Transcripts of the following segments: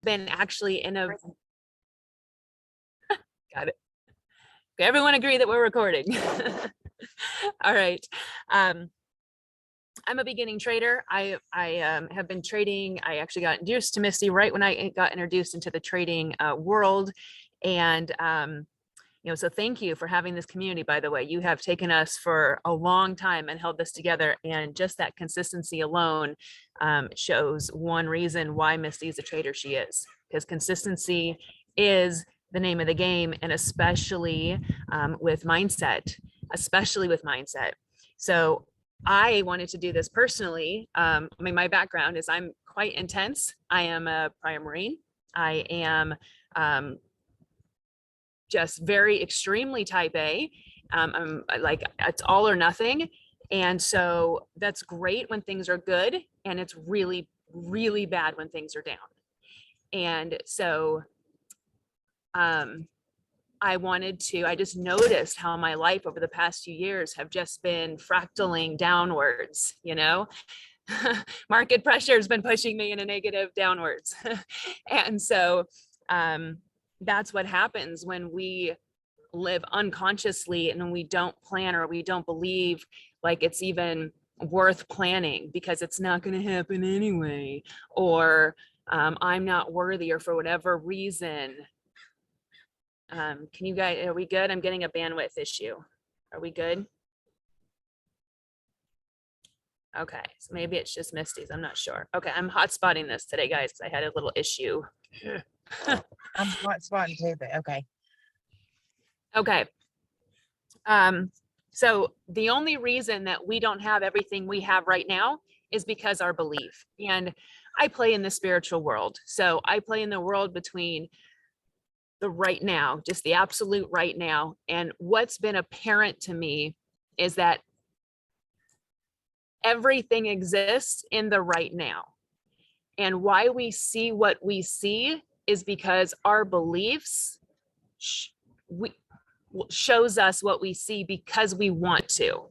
been actually in a, got it. Okay, everyone agree that we're recording. All right. I'm a beginning trader. I have been trading. I actually got introduced to Misty right when I got introduced into the trading world. And, so thank you for having this community, by the way. You have taken us for a long time and held this together. And just that consistency alone shows one reason why Misty is the trader she is, because consistency is the name of the game, and especially with mindset, So I wanted to do this personally. My background is I'm quite intense. I am a prior Marine. I am just very extremely type A. I'm like, it's all or nothing. And so that's great when things are good. And it's really, really bad when things are down. And so I just noticed how my life over the past few years have just been fractaling downwards, market pressure has been pushing me in a negative downwards. And so that's what happens when we live unconsciously and when we don't plan or we don't believe like it's even worth planning because it's not going to happen anyway, or I'm not worthy, or for whatever reason. Can you guys, are we good? I'm getting a bandwidth issue. Are we good? Okay, so maybe it's just Misty's, I'm not sure. Okay, I'm hotspotting this today, guys, because I had a little issue. I'm hotspotting too, but okay. Okay. So the only reason that we don't have everything we have right now is because our belief. And I play in the spiritual world. So I play in the world between the right now, just the absolute right now. And what's been apparent to me is that everything exists in the right now. And why we see what we see is because our beliefs shows us what we see because we want to.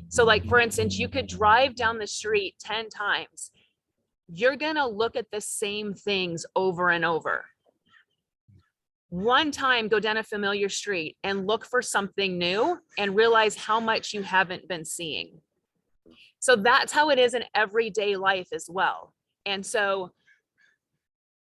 So like, for instance, you could drive down the street 10 times. You're gonna look at the same things over and over. One time, go down a familiar street and look for something new and realize how much you haven't been seeing. So that's how it is in everyday life as well. And so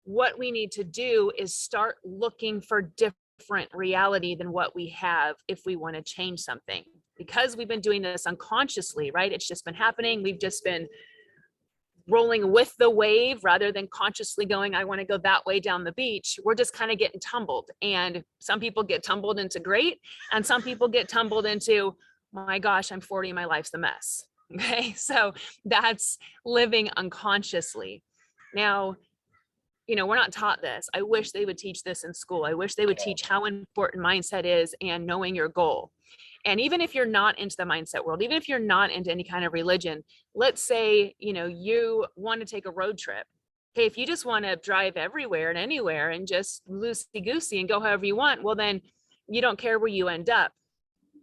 what we need to do is start looking for different reality than what we have if we want to change something, because we've been doing this unconsciously, right? It's just been happening. We've just been rolling with the wave rather than consciously going, I want to go that way down the beach. We're just kind of getting tumbled. And some people get tumbled into great, and some people get tumbled into, my gosh, I'm 40, my life's a mess. Okay, so that's living unconsciously. Now, we're not taught this. I wish they would teach this in school. I wish they would teach how important mindset is and knowing your goal. And even if you're not into the mindset world, even if you're not into any kind of religion, let's say, you want to take a road trip. Okay, if you just want to drive everywhere and anywhere and just loosey-goosey and go however you want, well, then you don't care where you end up.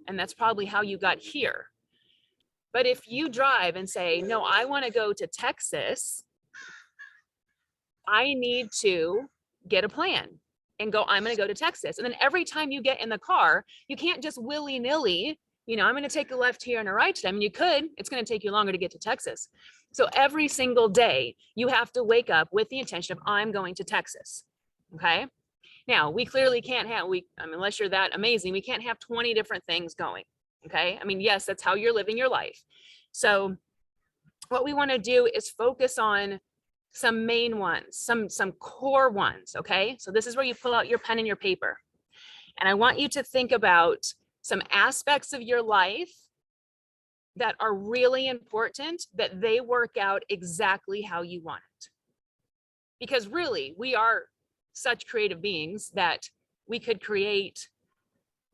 And that's probably how you got here. But if you drive and say, no, I want to go to Texas, I need to get a plan and go, I'm going to go to Texas. And then every time you get in the car, you can't just willy-nilly, I'm going to take a left here and a right today. I mean, you could, it's going to take you longer to get to Texas. So every single day you have to wake up with the intention of, I'm going to Texas. Okay. Now we clearly can't have, unless you're that amazing, we can't have 20 different things going. Okay. I mean, yes, that's how you're living your life. So what we want to do is focus on some main ones, some core ones. Okay. So this is where you pull out your pen and your paper. And I want you to think about some aspects of your life that are really important, that they work out exactly how you want it. Because really, we are such creative beings that we could create,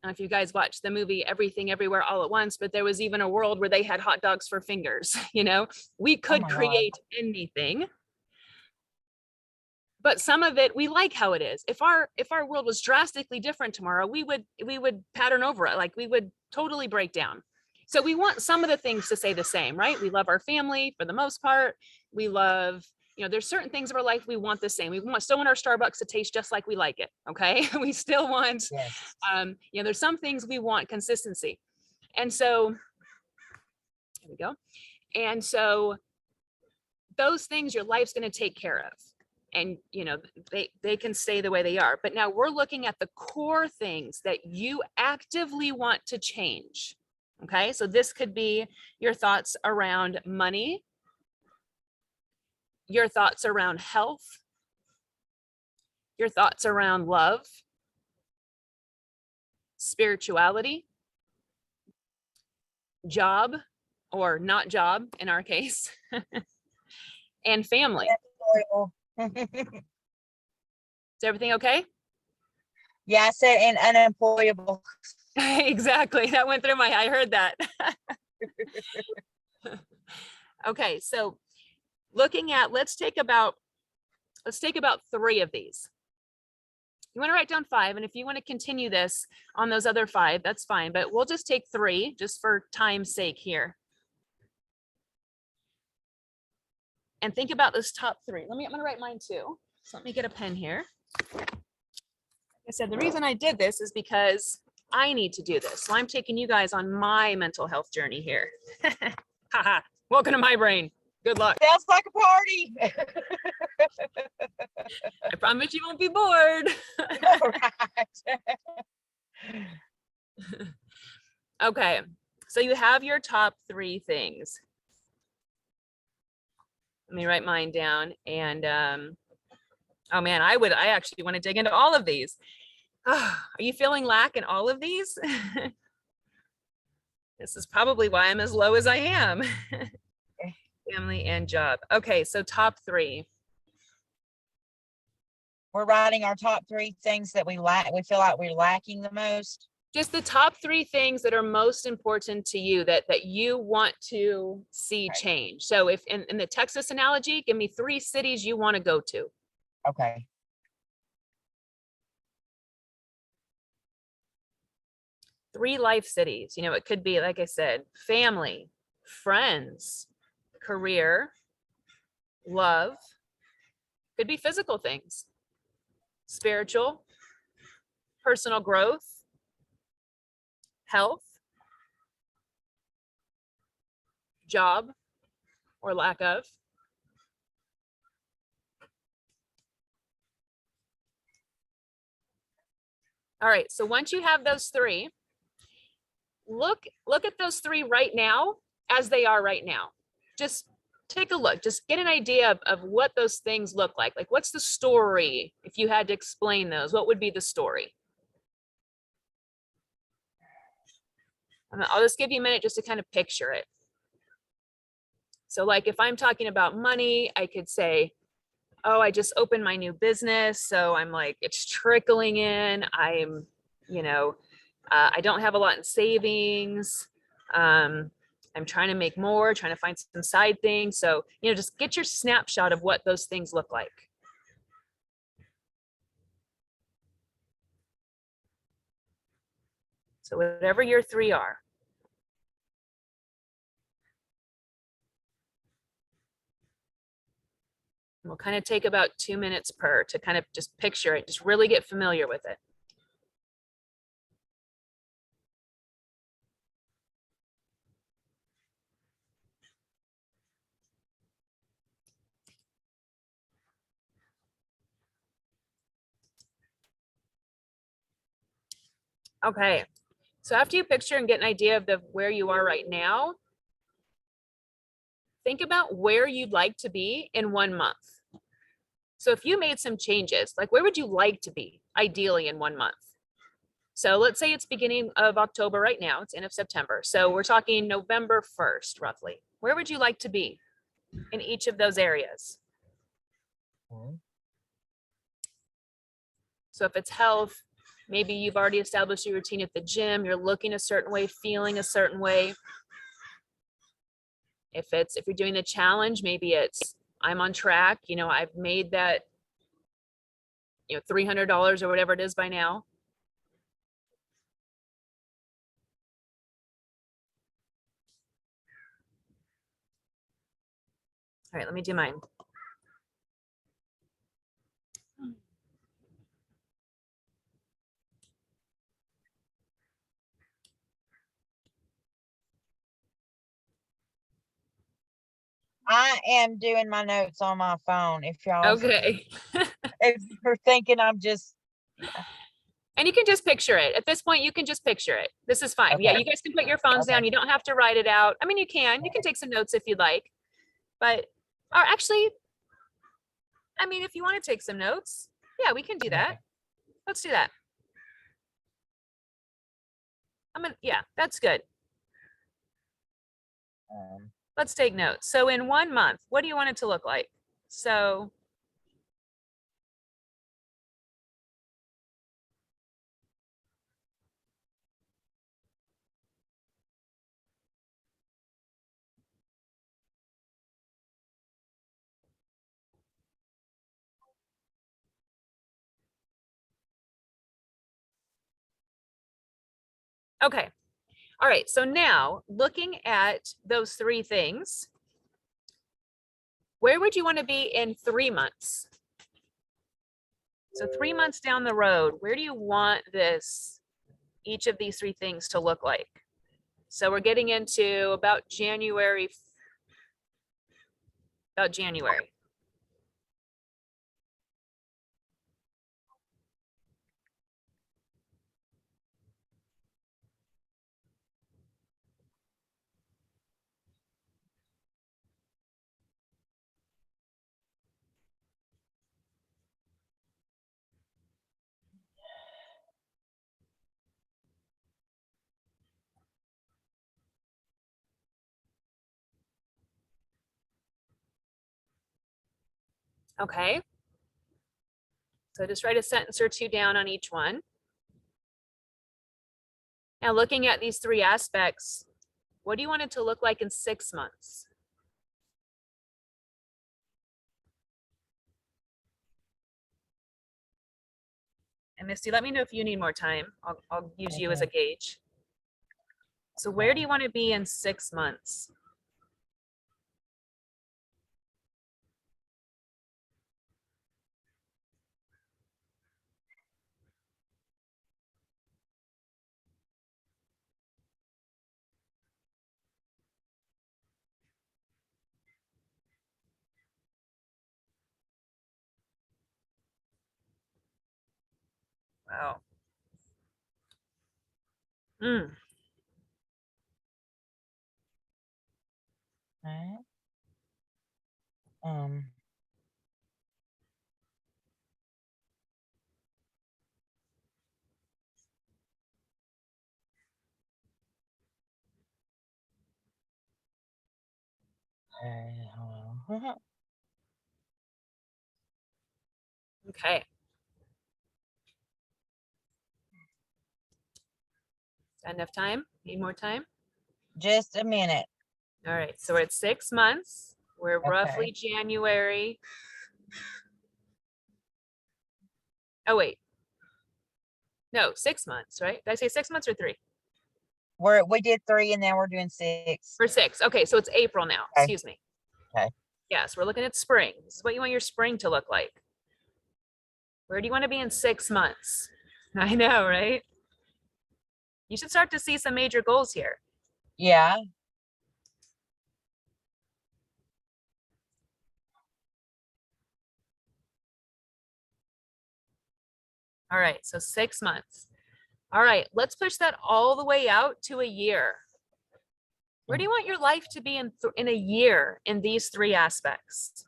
I don't know if you guys watched the movie Everything Everywhere All at Once, but there was even a world where they had hot dogs for fingers. We could create anything. But some of it, we like how it is. If our world was drastically different tomorrow, we would pattern over it. Like we would totally break down. So we want some of the things to stay the same, right? We love our family for the most part. We love, you know, there's certain things of our life we want the same. We still want our Starbucks to taste just like we like it. Okay. We still want, Yes. you know, there's some things we want consistency. And so, here we go. And so those things your life's going to take care of. And, you know, they can stay the way they are. But now we're looking at the core things that you actively want to change. Okay. So this could be your thoughts around money, your thoughts around health, your thoughts around love, spirituality, job or not job in our case, and family. Unemployable. Is everything okay? Yeah, I said and unemployable. Exactly. That went through I heard that. Okay. So looking at, let's take about 3 of these. You want to write down 5. And if you want to continue this on those other 5, that's fine. But we'll just take 3 just for time's sake here. And think about those top 3. I'm going to write mine too. So let me get a pen here. Like I said, the reason I did this is because I need to do this. So I'm taking you guys on my mental health journey here. Haha. Welcome to my brain. Good luck. Sounds like a party. I promise you won't be bored. Okay. So you have your top 3 things. Let me write mine down. And oh man, I actually want to dig into all of these. Are you feeling lack in all of these? This is probably why I'm as low as I am. Family and job. Okay, so top 3. We're writing our top 3 things that we lack. We feel like we're lacking the most. Just the top 3 things that are most important to you that you want to see change. So if in the Texas analogy, give me 3 cities you want to go to. Okay. 3 life cities. You know, it could be, like I said, family, friends, career, love. Could be physical things, spiritual, personal growth, health, job or lack of. All right, so once you have those 3, look at those 3 right now as they are right now. Just take a look, just get an idea of what those things look like. Like, what's the story? If you had to explain those, what would be the story? I'll just give you a minute just to kind of picture it. So like if I'm talking about money, I could say, oh, I just opened my new business. So I'm like, it's trickling in. I'm, you know, I don't have a lot in savings. I'm trying to make more, trying to find some side things. So, you know, just get your snapshot of what those things look like. So whatever your 3 are. We'll kind of take about 2 minutes per to kind of just picture it, just really get familiar with it. Okay, so after you picture and get an idea of where you are right now, think about where you'd like to be in 1 month. So if you made some changes, like where would you like to be ideally in 1 month? So let's say it's beginning of October right now, it's end of September. So we're talking November 1st, roughly. Where would you like to be in each of those areas? So if it's health, maybe you've already established your routine at the gym, you're looking a certain way, feeling a certain way. If you're doing the challenge, maybe it's, I'm on track, you know, I've made that, you know, $300 or whatever it is by now. All right, let me do mine. I am doing my notes on my phone. If y'all, Okay. if you're thinking I'm just, And you can just picture it. At this point, you can just picture it. This is fine. Yeah, okay, you guys can put your phones okay. down. You don't have to write it out. I mean, you can take some notes if you'd like, but, or actually, I mean, if you want to take some notes, yeah, we can do that. Let's do that. Yeah, that's good. Let's take notes. So in 1 month, what do you want it to look like? So okay. All right. So now looking at those 3 things, where would you want to be in 3 months? So 3 months down the road, where do you want each of these 3 things to look like? So we're getting into about January. Okay. So just write a sentence or 2 down on each one. Now looking at these 3 aspects, what do you want it to look like in 6 months? And Misty, let me know if you need more time. I'll use you as a gauge. So where do you want to be in 6 months? Wow. Mm. Alright. Um, hold on. Okay. Enough time? Need more time? Just a minute. All right. So we're at 6 months. We're Okay. roughly January. Oh, wait. No, 6 months, right? Did I say 6 months or 3? We did 3 and now we're doing 6. For 6. Okay. So it's April now. Okay. Excuse me. Okay. Yes. We're looking at spring. This is what you want your spring to look like. Where do you want to be in 6 months? I know, right? You should start to see some major goals here. Yeah. All right. So 6 months. All right. Let's push that all the way out to a year. Where do you want your life to be in a year in these 3 aspects?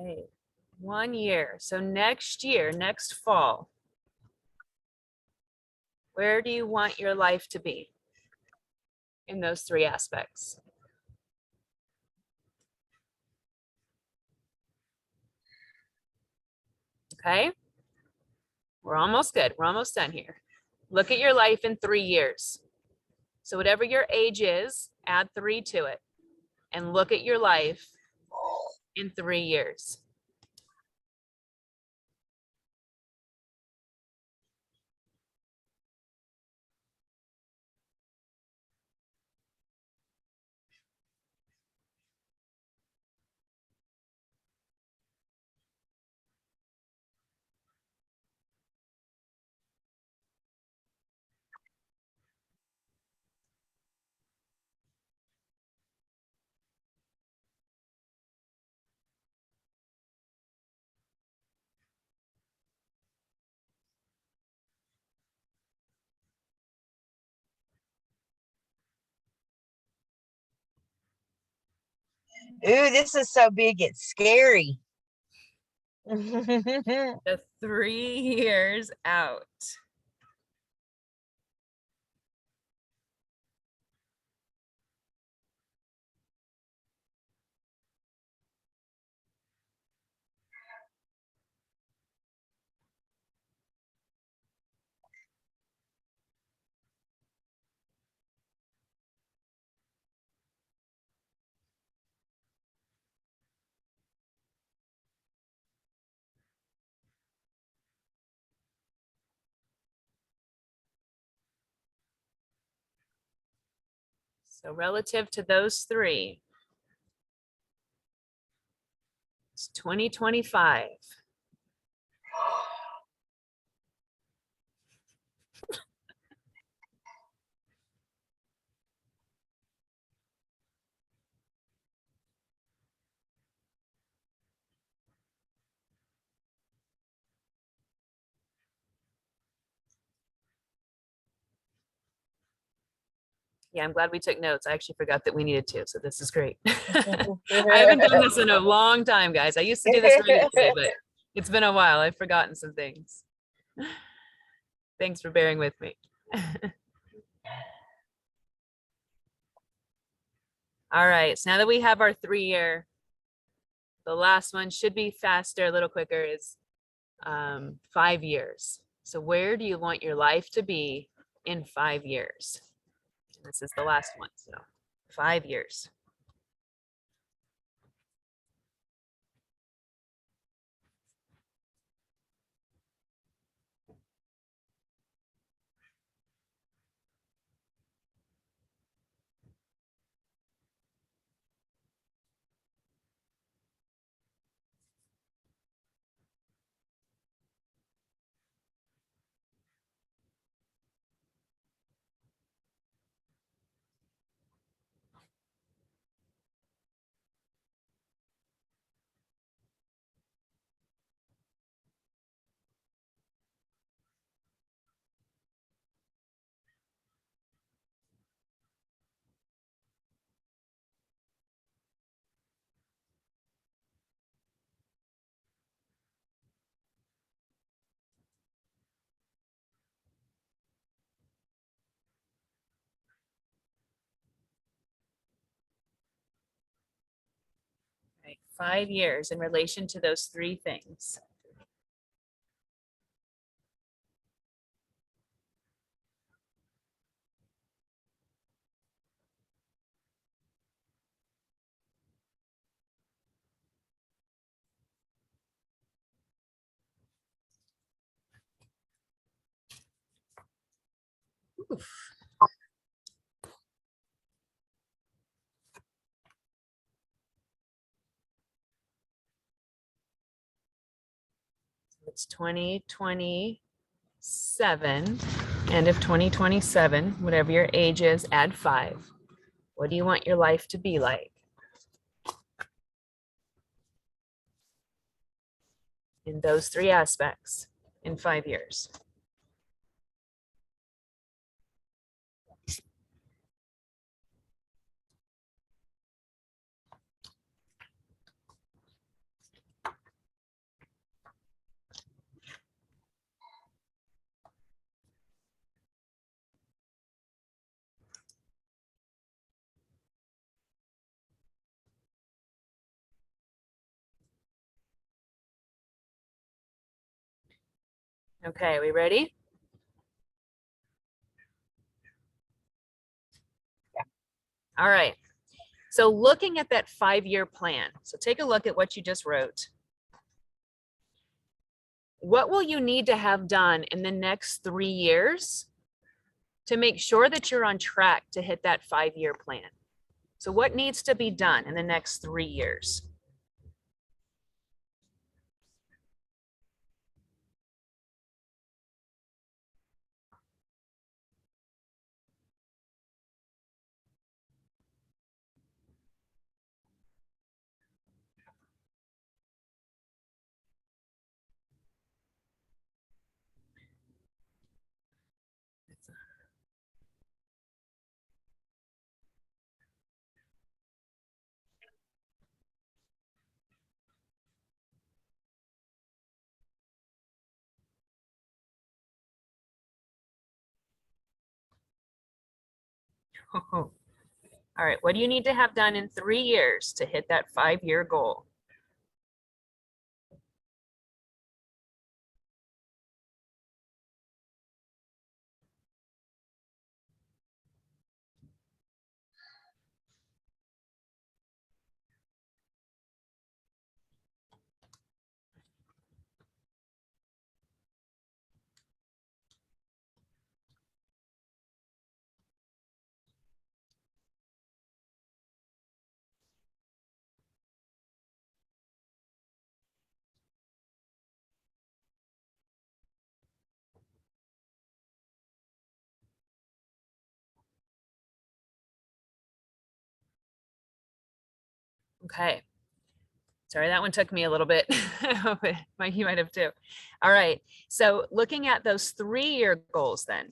Okay. 1 year. So next year, next fall, where do you want your life to be in those 3 aspects? Okay. We're almost good. We're almost done here. Look at your life in 3 years. So whatever your age is, add 3 to it and look at your life in 3 years. Ooh, this is so big, it's scary. The 3 years out. So relative to those 3, it's 2025. Yeah, I'm glad we took notes. I actually forgot that we needed to, so this is great. I haven't done this in a long time, guys. I used to do this regularly, but it's been a while. I've forgotten some things. Thanks for bearing with me. All right, so now that we have our 3-year, the last one should be faster, a little quicker, is 5 years. So where do you want your life to be in 5 years? This is the last one, so 5 years. Right, 5 years in relation to those 3 things. Oof. It's 2027, end of 2027, whatever your age is, add 5. What do you want your life to be like in those 3 aspects in 5 years? Okay, we ready? All right. So looking at that 5-year plan, so take a look at what you just wrote. What will you need to have done in the next 3 years to make sure that you're on track to hit that 5-year plan? So what needs to be done in the next 3 years? All right, what do you need to have done in 3 years to hit that 5-year goal? Okay. Sorry, that one took me a little bit. You might have too. All right. So looking at those 3-year goals then.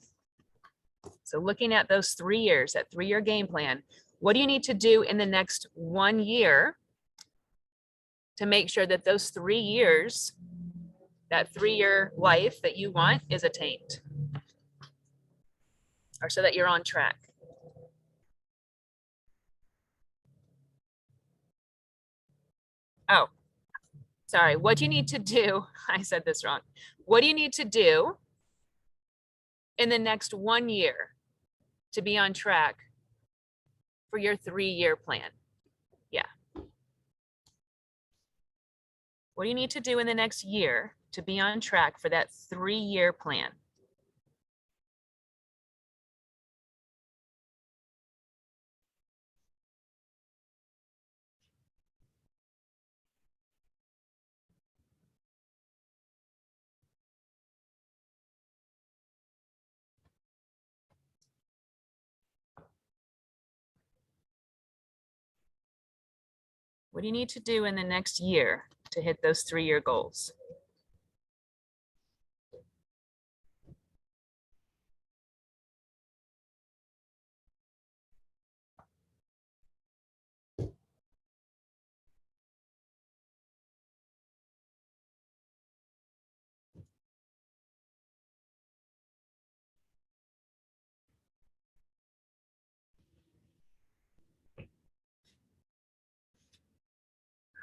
So looking at those 3 years, that 3-year game plan, what do you need to do in the next 1 year to make sure that those 3 years, that 3-year life that you want is attained? Or so that you're on track? Oh, sorry. What do you need to do? I said this wrong. What do you need to do in the next 1 year to be on track for your 3-year plan? Yeah. What do you need to do in the next year to be on track for that 3-year plan? What do you need to do in the next year to hit those 3-year goals?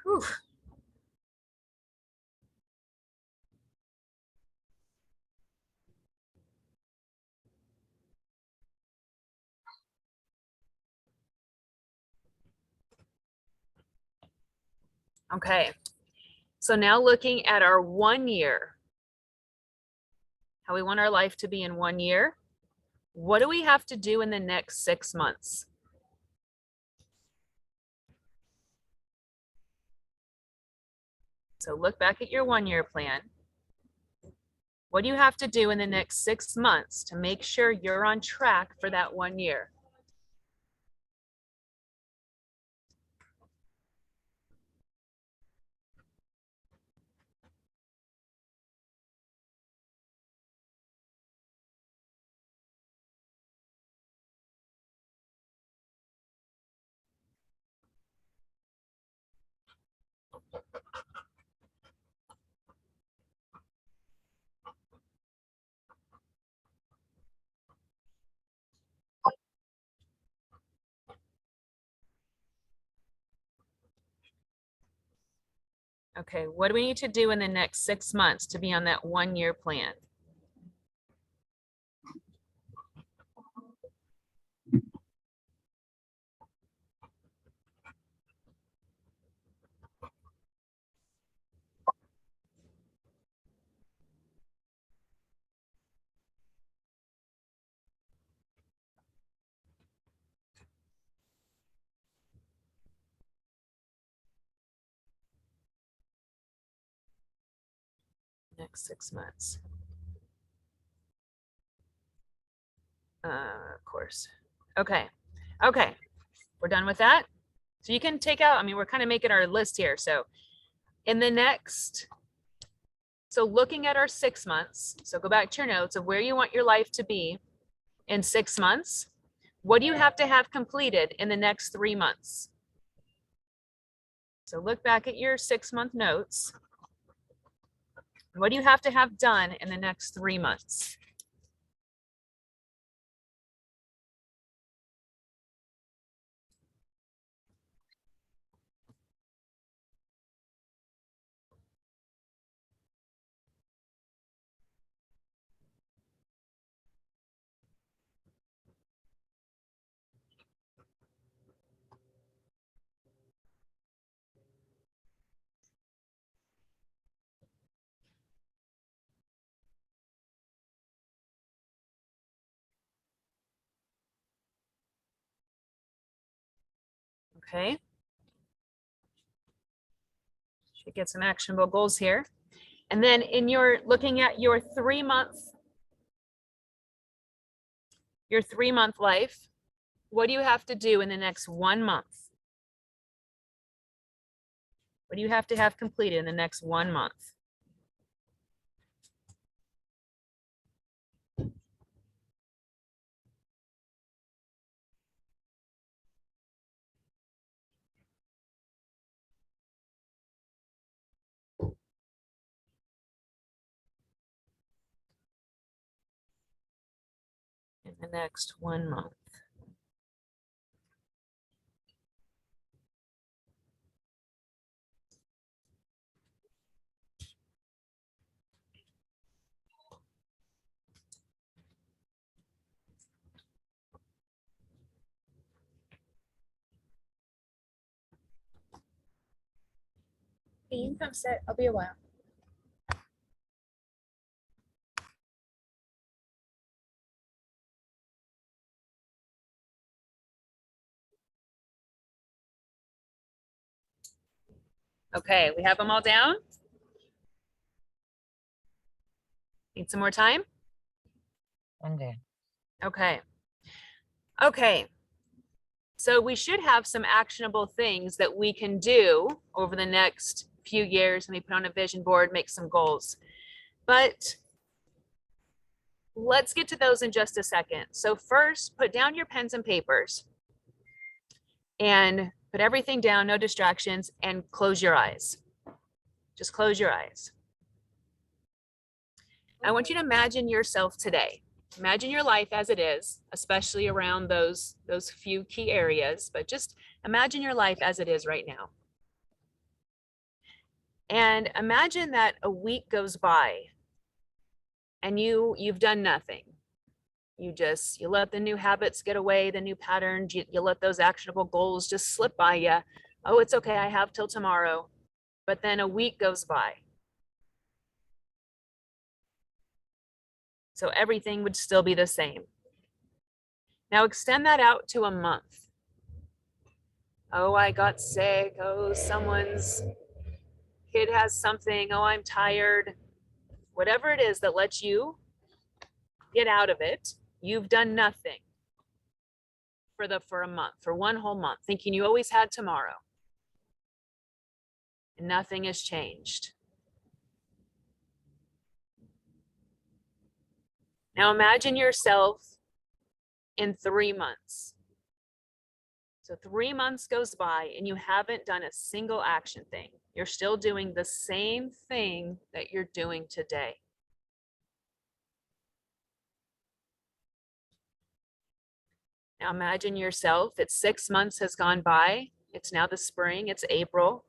Whew. Okay. So now looking at our 1 year, how we want our life to be in 1 year, what do we have to do in the next 6 months? So look back at your 1-year plan. What do you have to do in the next 6 months to make sure you're on track for that 1 year? Okay, what do we need to do in the next 6 months to be on that 1-year plan? Next 6 months. Of course. Okay. Okay. We're done with that. So you can take out, I mean, we're kind of making our list here. So in the next, so looking at our 6 months, so go back to your notes of where you want your life to be in 6 months. What do you have to have completed in the next 3 months? So look back at your 6-month notes. What do you have to have done in the next 3 months? Okay. Should get some actionable goals here. And then in your looking at your 3-month life, what do you have to do in the next 1 month? What do you have to have completed in the next 1 month? In the next 1 month. Hey, you can come sit. I'll be a while. Okay, we have them all down. Need some more time? I'm good. Okay. Okay. So we should have some actionable things that we can do over the next few years. Let me put on a vision board, make some goals. But let's get to those in just a second. So first, put down your pens and papers and put everything down, no distractions, and close your eyes. Just close your eyes. I want you to imagine yourself today. Imagine your life as it is, especially around those few key areas, but just imagine your life as it is right now. And imagine that a week goes by and you've done nothing. You let the new habits get away, the new patterns, you let those actionable goals just slip by you. Oh, it's okay, I have till tomorrow. But then a week goes by. So everything would still be the same. Now extend that out to a month. Oh, I got sick. Oh, someone's kid has something. Oh, I'm tired. Whatever it is that lets you get out of it, you've done nothing for a month, for 1 whole month, thinking you always had tomorrow. And nothing has changed. Now imagine yourself in 3 months. So 3 months goes by and you haven't done a single action thing. You're still doing the same thing that you're doing today. Now imagine yourself, it's 6 months has gone by. It's now the spring, it's April,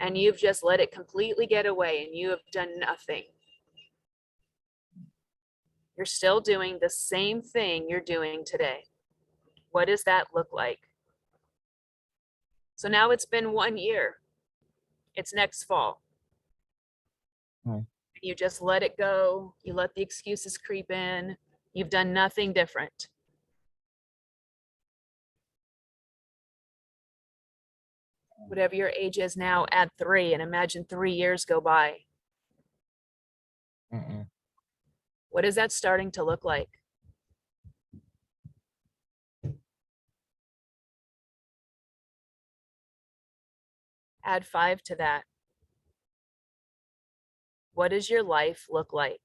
and you've just let it completely get away and you have done nothing. You're still doing the same thing you're doing today. What does that look like? So now it's been 1 year. It's next fall. You just let it go. You let the excuses creep in. You've done nothing different. Whatever your age is now, add 3 and imagine 3 years go by. Mm-mm. What is that starting to look like? Add 5 to that. What does your life look like?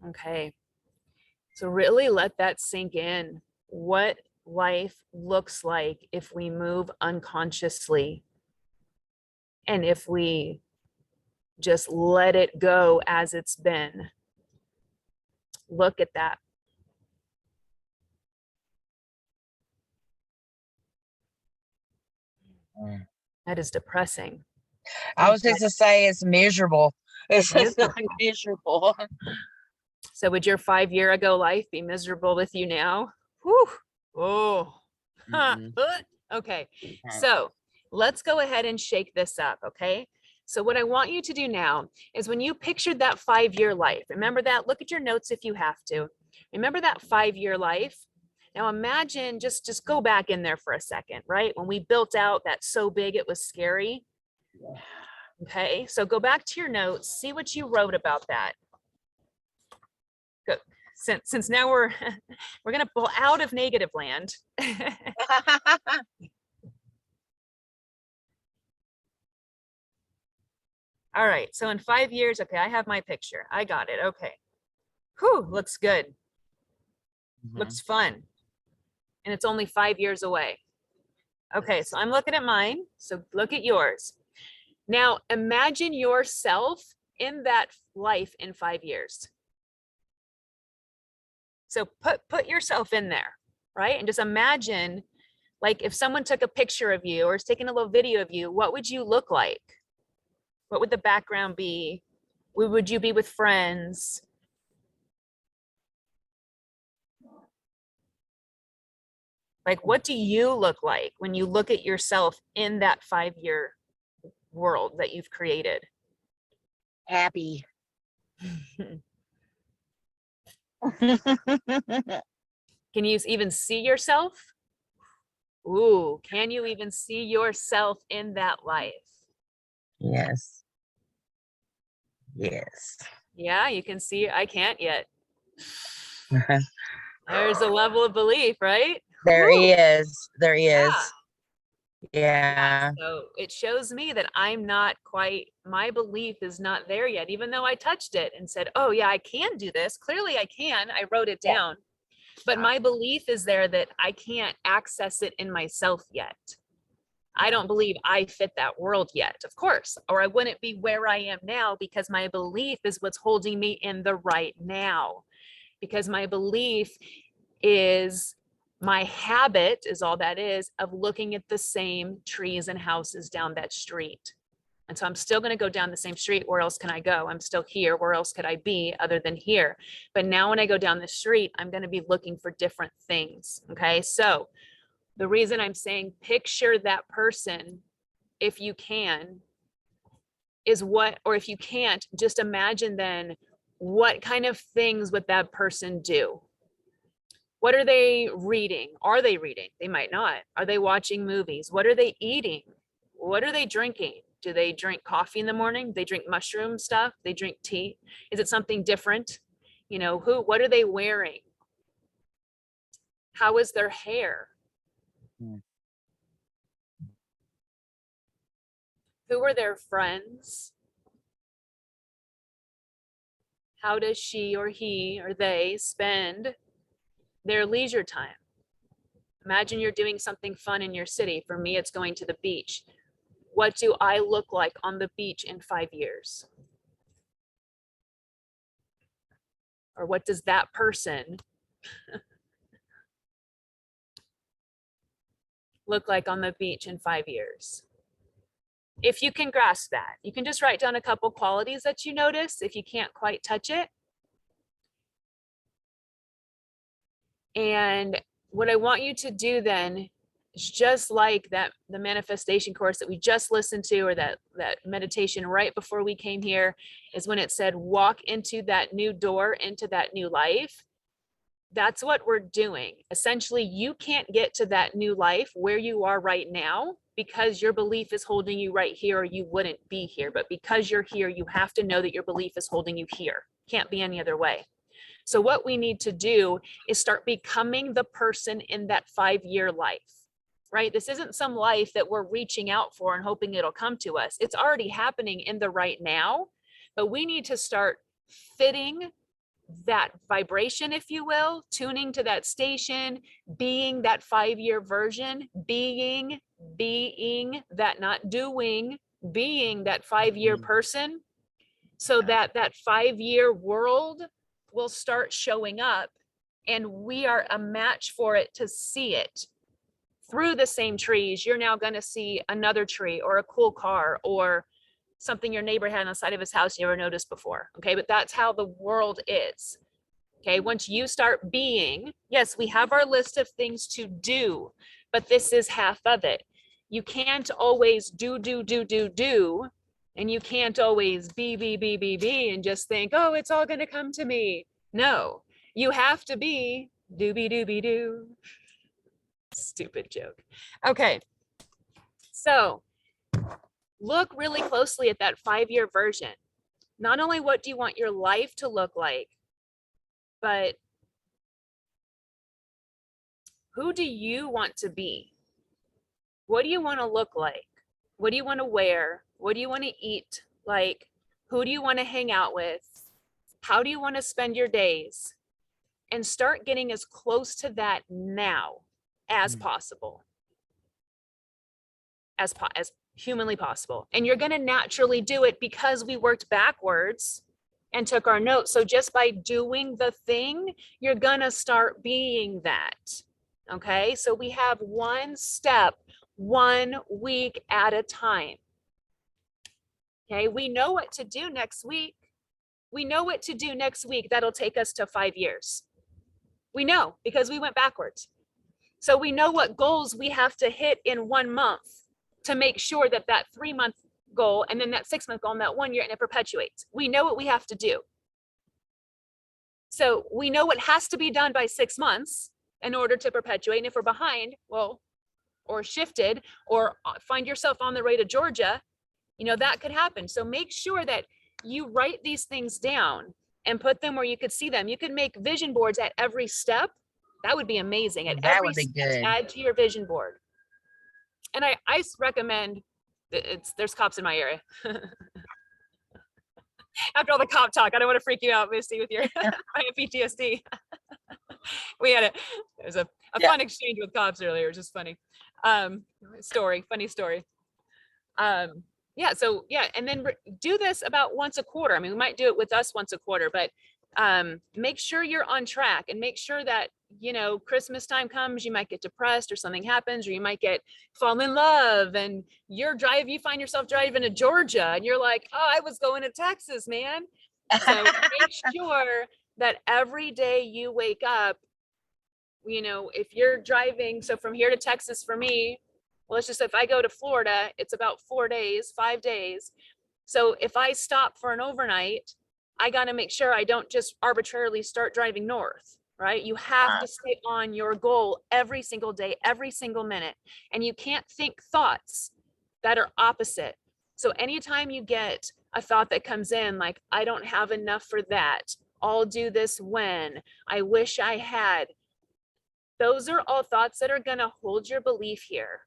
Okay. So really let that sink in. What life looks like if we move unconsciously and if we just let it go as it's been. Look at that. Mm. That is depressing. I was just to say it's miserable. It's just like Miserable. miserable. So would your 5 year ago life be miserable with you now? Whew. Oh. Huh. Mm-mm. Okay. So let's go ahead and shake this up. Okay. So what I want you to do now is when you pictured that 5 year life, remember that, look at your notes if you have to. Remember that 5 year life. Now imagine, just go back in there for a second, right? When we built out that so big it was scary. Okay. So go back to your notes, see what you wrote about that. Good. Since now we're going to pull out of negative land. All right, so in 5 years, okay, I have my picture. I got it. Okay. Whew, looks good. Mhm. Looks fun. And it's only 5 years away. Okay, so I'm looking at mine. So look at yours. Now imagine yourself in that life in 5 years. So put yourself in there, right? And just imagine, like, if someone took a picture of you or is taking a little video of you, what would you look like? What would the background be? Where would you be with friends? Like, what do you look like when you look at yourself in that 5 year world that you've created? Happy. Can you even see yourself? Ooh, can you even see yourself in that life? Yes. Yes. Yeah, you can see. I can't yet. There's a level of belief, right? There Woo. is. There Yeah. is. Yeah. So it shows me that I'm not quite, my belief is not there yet, even though I touched it and said, oh yeah, I can do this. Clearly I can. I wrote it down. But my belief is there that I can't access it in myself yet. I don't believe I fit that world yet, of course, or I wouldn't be where I am now, because my belief is what's holding me in the right now. Because my belief is, my habit is all that is, of looking at the same trees and houses down that street. And so I'm still going to go down the same street. Where else can I go? I'm still here. Where else could I be other than here? But now when I go down the street, I'm going to be looking for different things. Okay. So the reason I'm saying picture that person, if you can, is what, or if you can't, just imagine then, what kind of things would that person do? What are they reading? Are they reading? They might not. Are they watching movies? What are they eating? What are they drinking? Do they drink coffee in the morning? They drink mushroom stuff? They drink tea? Is it something different? You know, what are they wearing? How is their hair? Hmm. Who are their friends? How does she or he or they spend their leisure time? Imagine you're doing something fun in your city. For me, it's going to the beach. What do I look like on the beach in 5 years? Or what does that person look like on the beach in 5 years? If you can grasp that, you can just write down a couple qualities that you notice if you can't quite touch it. And what I want you to do then is, just like that, the manifestation course that we just listened to, or that meditation right before we came here, is when it said walk into that new door, into that new life. That's what we're doing. Essentially, you can't get to that new life where you are right now because your belief is holding you right here, or you wouldn't be here. But because you're here, you have to know that your belief is holding you here. Can't be any other way. So what we need to do is start becoming the person in that 5-year life, right? This isn't some life that we're reaching out for and hoping it'll come to us. It's already happening in the right now, but we need to start fitting that vibration, if you will, tuning to that station, being that 5-year version, being that, not doing, being that 5-year person, so that that 5-year world will start showing up and we are a match for it to see it. Through the same trees, you're now going to see another tree or a cool car or something your neighbor had on the side of his house you never noticed before. Okay, but that's how the world is. Okay, once you start being, yes, we have our list of things to do, but this is half of it. You can't always do, and you can't always be, and just think, oh, it's all going to come to me. No, you have to be do. Stupid joke. Okay, so look really closely at that 5-year version. Not only what do you want your life to look like, but who do you want to be? What do you want to look like? What do you want to wear? What do you want to eat? Like, who do you want to hang out with? How do you want to spend your days? And start getting as close to that now as possible. As humanly possible. And you're going to naturally do it because we worked backwards and took our notes. So just by doing the thing, you're going to start being that. Okay. So we have one step, 1 week at a time. Okay. We know what to do next week. We know what to do next week. That'll take us to 5 years. We know because we went backwards. So we know what goals we have to hit in 1 month to make sure that that 3-month goal and then that 6-month goal and that 1 year, and it perpetuates. We know what we have to do. So we know what has to be done by 6 months in order to perpetuate. And if we're behind, well, or shifted, or find yourself on the way to Georgia, you know, that could happen. So make sure that you write these things down and put them where you could see them. You could make vision boards at every step. That would be amazing. At That every would be step, good. add to your vision board. And I recommend, there's cops in my area. After all the cop talk, I don't want to freak you out, Misty, with your PTSD. We had there was a fun exchange with cops earlier. It was just funny. Funny story. Yeah, so yeah, and then do this about once a quarter. I mean, we might do it with us once a quarter, but make sure you're on track and make sure that, you know, Christmas time comes, you might get depressed or something happens, or you might fall in love and you find yourself driving to Georgia and you're like, oh, I was going to Texas, man. So make sure that every day you wake up, you know, if you're driving, so from here to Texas for me, well, let's just say if I go to Florida, it's about 5 days. So if I stop for an overnight, I got to make sure I don't just arbitrarily start driving north, right? You have to stay on your goal every single day, every single minute. And you can't think thoughts that are opposite. So anytime you get a thought that comes in, like, I don't have enough for that, I'll do this when, I wish I had, those are all thoughts that are going to hold your belief here.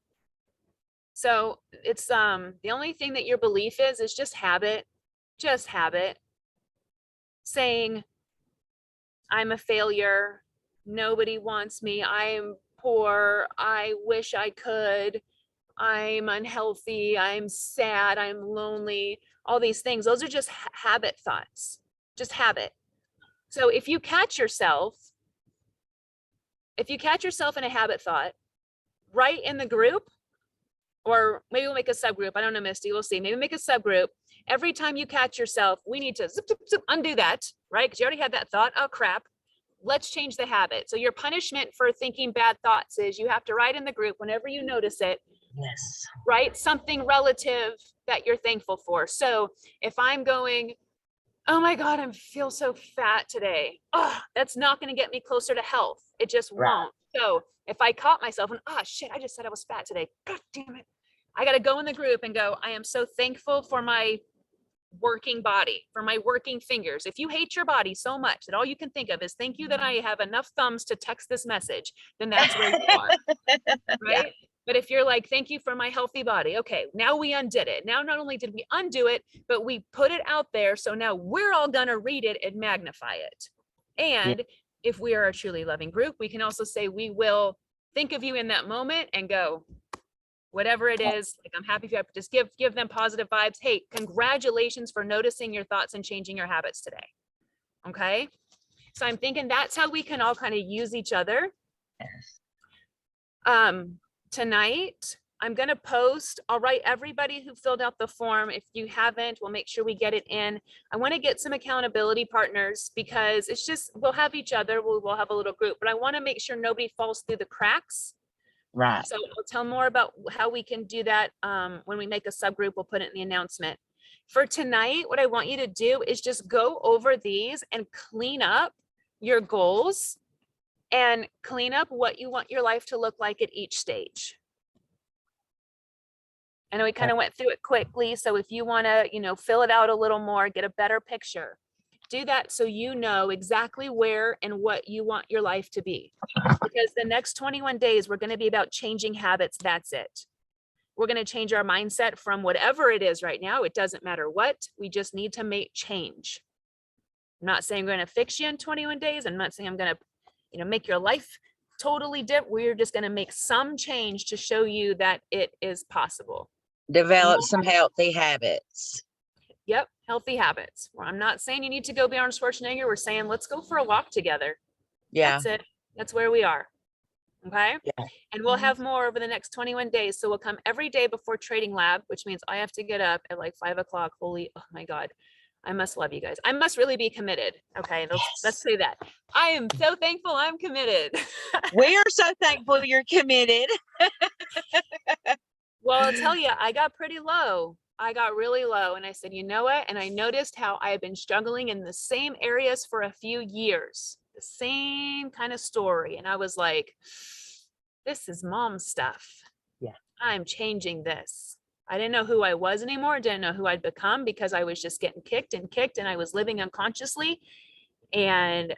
So it's the only thing that your belief is just habit. Saying, I'm a failure, nobody wants me, I'm poor, I wish I could, I'm unhealthy, I'm sad, I'm lonely, all these things. Those are just habit thoughts, just habit. So if you catch yourself in a habit thought, write in the group, or maybe we'll make a subgroup. I don't know, Misty, we'll see. Maybe make a subgroup. Every time you catch yourself, we need to zip, undo that, right? Because you already had that thought. Oh, crap. Let's change the habit. So your punishment for thinking bad thoughts is you have to write in the group whenever you notice it. Yes. Write something relative that you're thankful for. So if I'm going, oh my God, I feel so fat today. Oh, that's not going to get me closer to health. It just Right. won't. So if I caught myself and, oh shit, I just said I was fat today. God damn it. I got to go in the group and go, I am so thankful for my working body, for my working fingers. If you hate your body so much that all you can think of is thank you that I have enough thumbs to text this message, then that's where you are. Yeah. Right? But if you're like, thank you for my healthy body. Okay, now we undid it. Now, not only did we undo it, but we put it out there. So now we're all going to read it and magnify it. And if we are a truly loving group, we can also say, we will think of you in that moment and go, whatever it is, like, I'm happy if you just give them positive vibes. Hey, congratulations for noticing your thoughts and changing your habits today. Okay. So I'm thinking that's how we can all kind of use each other. Tonight, I'm going to post, I'll write everybody who filled out the form. If you haven't, we'll make sure we get it in. I want to get some accountability partners because it's just, we'll have each other, we'll have a little group, but I want to make sure nobody falls through the cracks. Right. So I'll tell more about how we can do that. When we make a subgroup, we'll put it in the announcement. For tonight, what I want you to do is just go over these and clean up your goals and clean up what you want your life to look like at each stage. I know we kind of went through it quickly. So if you want to, fill it out a little more, get a better picture, do that so you know exactly where and what you want your life to be. Because the next 21 days, we're going to be about changing habits. That's it. We're going to change our mindset from whatever it is right now. It doesn't matter what. We just need to make change. I'm not saying we're going to fix you in 21 days. I'm not saying I'm going to make your life totally different. We're just going to make some change to show you that it is possible. Develop some healthy habits. Yep. Healthy habits. Well, I'm not saying you need to go be Arnold Schwarzenegger. We're saying, let's go for a walk together. Yeah. That's it. That's where we are. Okay. Yeah. And we'll have more over the next 21 days. So we'll come every day before Trading Lab, which means I have to get up at like 5 o'clock. Holy, oh my God. I must love you guys. I must really be committed. Okay. Let's say that. I am so thankful I'm committed. We are so thankful you're committed. Well, I'll tell you, I got pretty low. I got really low and I said, you know what? And I noticed how I have been struggling in the same areas for a few years, the same kind of story. And I was like, this is mom stuff. Yeah. I'm changing this. I didn't know who I was anymore. Didn't know who I'd become because I was just getting kicked and I was living unconsciously. And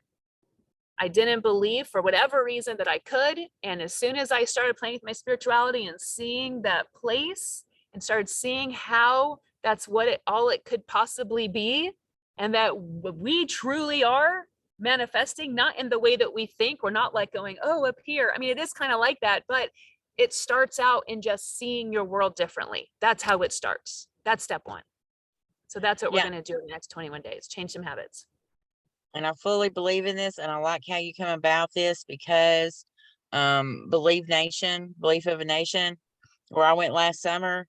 I didn't believe for whatever reason that I could. And as soon as I started playing with my spirituality and seeing that place and started seeing how that's what all it could possibly be, and that we truly are manifesting, not in the way that we think. We're not like going, oh, up here. I mean, it is kind of like that, but it starts out in just seeing your world differently. That's how it starts. That's step one. So that's what we're going to do in the next 21 days, change some habits. And I fully believe in this, and I like how you come about this because Believe of a Nation, where I went last summer,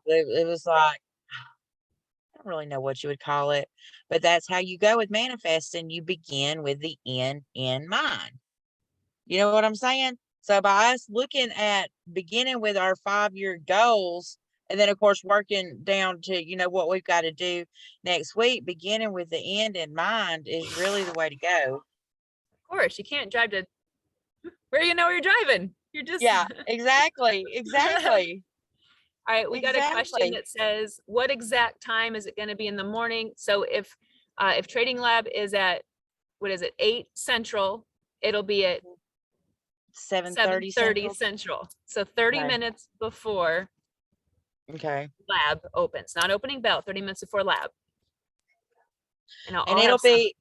it was like, I don't really know what you would call it, but that's how you go with manifesting. You begin with the end in mind. You know what I'm saying? So by us looking at beginning with our 5-year goals, and then of course working down to, what we've got to do next week, beginning with the end in mind is really the way to go. Of course, you can't drive to where you're driving. You're just exactly. All right, we got a question that says, what exact time is it going to be in the morning? So if Trading Lab is at 8 Central, it'll be at 7:30 Central. So 30 minutes before lab opens. Not opening bell, 30 minutes before lab. And it'll be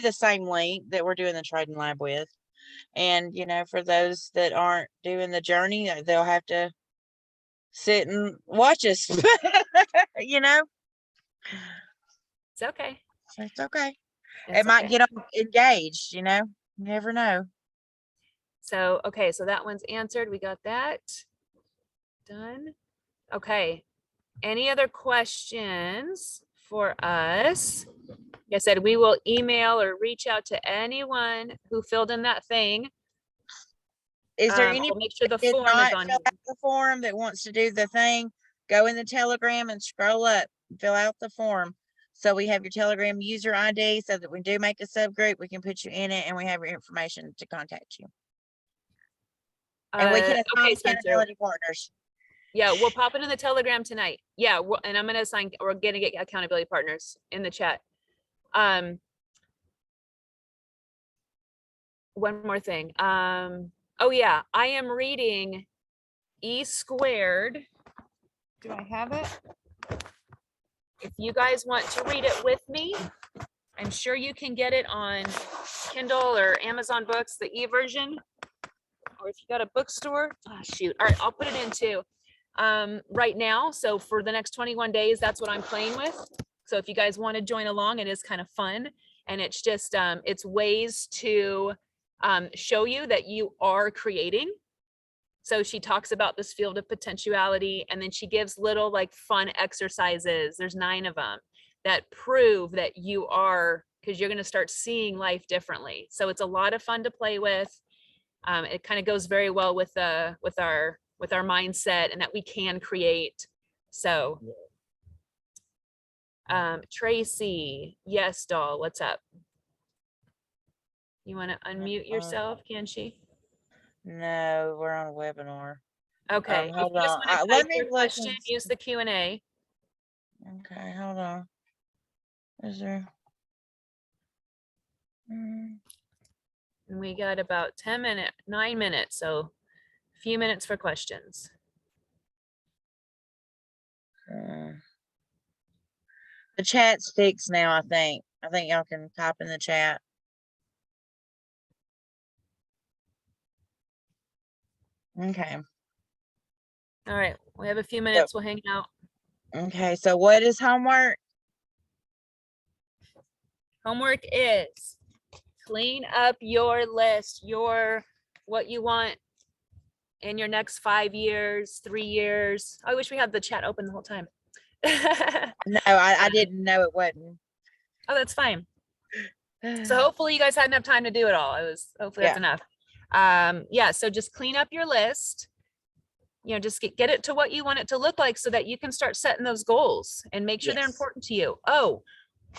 the same link that we're doing the Trading Lab with. And for those that aren't doing the journey, they'll have to sit and watch us. It's okay. It's okay. It might get them engaged, you never know. So, okay. So that one's answered. We got that done. Okay. Any other questions for us? Like I said, we will email or reach out to anyone who filled in that thing. Is there any make sure the form is on the form that wants to do the thing? Go in the Telegram and scroll up, fill out the form So we have your Telegram user ID so that we do make a subgroup, we can put you in it and we have your information to contact you. And we can assign Okay, Spencer. accountability partners. Yeah, we'll pop it in the Telegram tonight. Yeah, and I'm gonna assign, we're gonna get accountability partners in the chat. One more thing. Oh yeah, I am reading E Squared. Do I have it? If you guys want to read it with me, I'm sure you can get it on Kindle or Amazon Books, the e-version. Or if you got a bookstore, oh, shoot. All right, I'll put it in too. Right now, so for the next 21 days, that's what I'm playing with. So if you guys want to join along, it is kind of fun. And it's just, it's ways to show you that you are creating. So she talks about this field of potentiality, and then she gives little like fun exercises. There's 9 of them that prove that you are, because you're going to start seeing life differently. So it's a lot of fun to play with. It kind of goes very well with our mindset and that we can create. So Tracy, yes, doll, what's up? You want to unmute yourself? Can she? No, we're on a webinar. Okay. Hold if you just on. want to Let type me your look question, and use the Q&A. Okay, hold on. Is there? And we got about 9 minutes, so a few minutes for questions. The chat's fixed now, I think. I think y'all can type in the chat. Okay. All right, we have a few minutes. We'll hang out. Okay, so what is homework? Homework is clean up your list, what you want in your next 5 years, 3 years. I wish we had the chat open the whole time. No, I didn't know it wasn't. Oh, that's fine. So hopefully you guys had enough time to do it all. Hopefully that's enough. Yeah, so just clean up your list. You know, just get it to what you want it to look like so that you can start setting those goals and make sure they're important to you. Oh,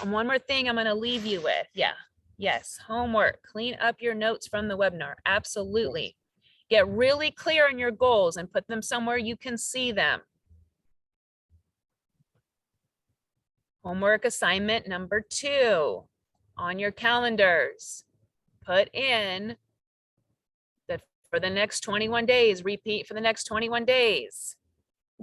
and one more thing I'm going to leave you with. Yeah. Yes. Homework. Clean up your notes from the webinar. Absolutely. Get really clear on your goals and put them somewhere you can see them. Homework assignment number 2 on your calendars. Put in for the next 21 days, repeat for the next 21 days.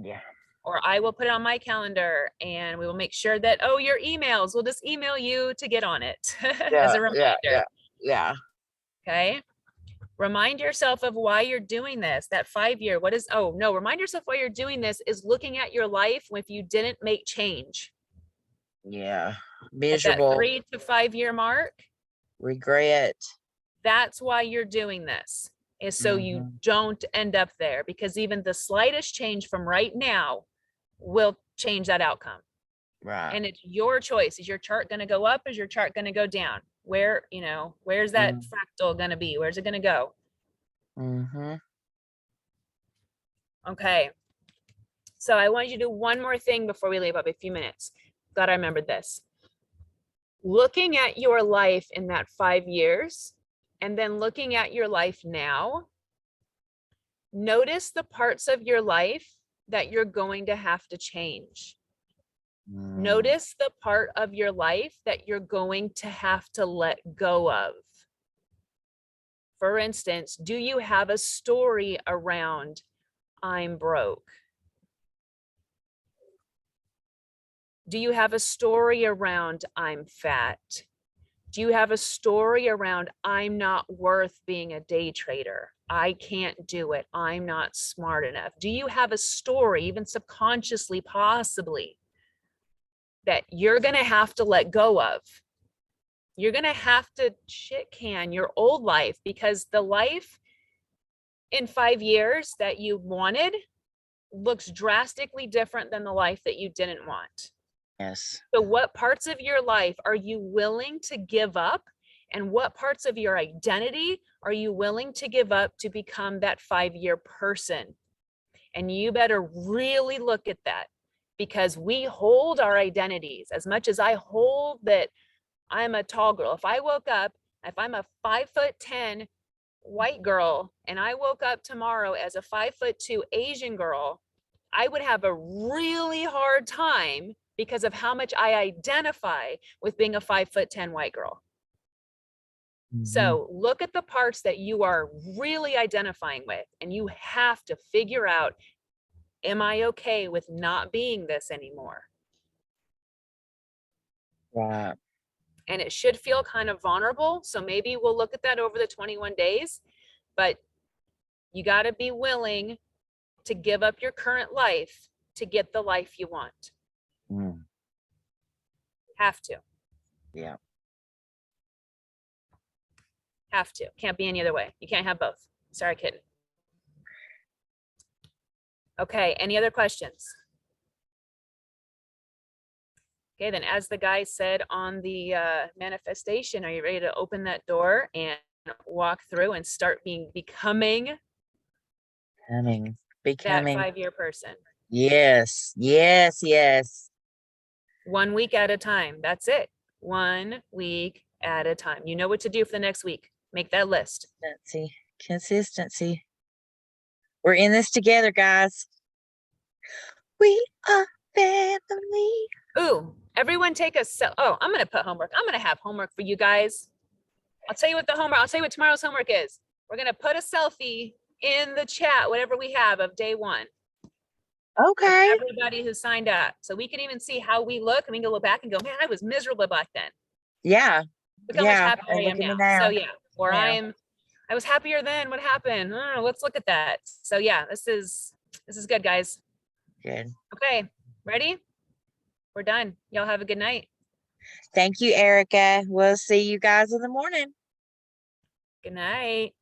Yeah. Or I will put it on my calendar and we will make sure that, oh, your emails, we'll just email you to get on it as a reminder. Yeah. Okay. Remind yourself of why you're doing this, that 5-year, remind yourself why you're doing this is looking at your life if you didn't make change. Yeah. At Miserable. that 3 to 5 year mark. Regret. That's why you're doing this, is so you don't end up there, because even the slightest change from right now will change that outcome. Right. And it's your choice. Is your chart going to go up? Is your chart going to go down? Where's that fractal going to be? Where's it going to go? Okay. So I want you to do one more thing before we leave up a few minutes. Glad I remembered this. Looking at your life in that 5 years, and then looking at your life now, notice the parts of your life that you're going to have to change. Notice the part of your life that you're going to have to let go of. For instance, do you have a story around I'm broke? Do you have a story around I'm fat? Do you have a story around I'm not worth being a day trader? I can't do it. I'm not smart enough. Do you have a story, even subconsciously, possibly, that you're going to have to let go of? You're going to have to shit can your old life, because the life in 5 years that you wanted looks drastically different than the life that you didn't want. Yes. So what parts of your life are you willing to give up? And what parts of your identity are you willing to give up to become that 5-year person? And you better really look at that. because we hold our identities as much as I hold that I'm a tall girl. If I woke up, if I'm a 5'10" white girl and I woke up tomorrow as a 5'2" Asian girl, I would have a really hard time because of how much I identify with being a 5'10" white girl. So look at the parts that you are really identifying with, and you have to figure out, am I okay with not being this anymore? Right. And it should feel kind of vulnerable. So maybe we'll look at that over the 21 days, but you got to be willing to give up your current life to get the life you want. Mm, Have to. yeah. Have to. Can't be any other way. You can't have both. Sorry, kid. Okay, any other questions? Okay, then as the guy said on the manifestation, are you ready to open that door and walk through and start becoming that Becoming. 5-year person? Yes. Yes. Yes. 1 week at a time. That's it. 1 week at a time. You know what to do for the next week. Make that list. Consistency. We're in this together, guys. We are family. Ooh, everyone take a I'm going to put homework. I'm going to have homework for you guys. I'll tell you what tomorrow's homework is. We're going to put a selfie in the chat, whatever we have of day 1. Okay. Everybody who signed up. So we can even see how we look, and we can go back and go, man, I was miserable back then. Yeah. Look how much Yeah. happier I And am look at me now. So now. yeah, or Yeah. I was happier then. What happened? Let's look at that. So yeah, this is good, guys. Good. Okay, ready? We're done. Y'all have a good night. Thank you, Erica. We'll see you guys in the morning. Good night.